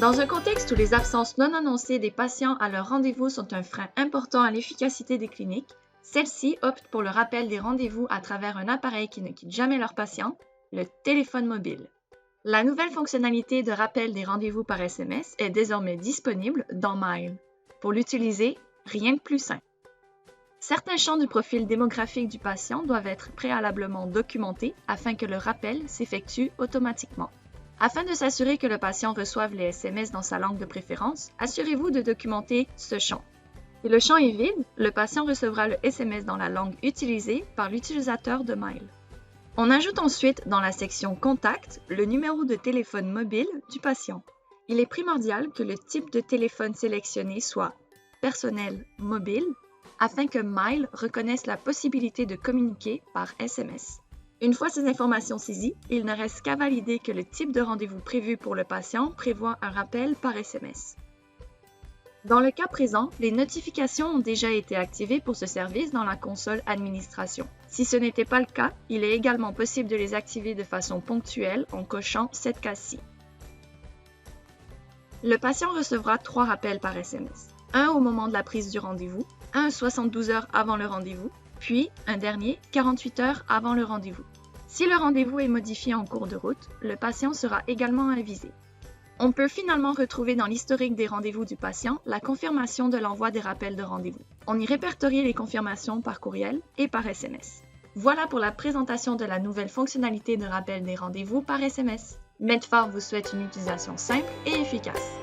Dans un contexte où les absences non annoncées des patients à leur rendez-vous sont un frein important à l'efficacité des cliniques, celles-ci optent pour le rappel des rendez-vous à travers un appareil qui ne quitte jamais leurs patients, le téléphone mobile. La nouvelle fonctionnalité de rappel des rendez-vous par SMS est désormais disponible dans Mile. Pour l'utiliser, rien de plus simple. Certains champs du profil démographique du patient doivent être préalablement documentés afin que le rappel s'effectue automatiquement. Afin de s'assurer que le patient reçoive les SMS dans sa langue de préférence, assurez-vous de documenter ce champ. Si le champ est vide, le patient recevra le SMS dans la langue utilisée par l'utilisateur de Mile. On ajoute ensuite dans la section Contact le numéro de téléphone mobile du patient. Il est primordial que le type de téléphone sélectionné soit personnel mobile afin que Mile reconnaisse la possibilité de communiquer par SMS. Une fois ces informations saisies, il ne reste qu'à valider que le type de rendez-vous prévu pour le patient prévoit un rappel par SMS. Dans le cas présent, les notifications ont déjà été activées pour ce service dans la console Administration. Si ce n'était pas le cas, il est également possible de les activer de façon ponctuelle en cochant cette case-ci. Le patient recevra 3 rappels par SMS. Un au moment de la prise du rendez-vous, un 72 heures avant le rendez-vous, puis un dernier 48 heures avant le rendez-vous. Si le rendez-vous est modifié en cours de route, le patient sera également avisé. On peut finalement retrouver dans l'historique des rendez-vous du patient la confirmation de l'envoi des rappels de rendez-vous. On y répertorie les confirmations par courriel et par SMS. Voilà pour la présentation de la nouvelle fonctionnalité de rappel des rendez-vous par SMS. Medphar vous souhaite une utilisation simple et efficace.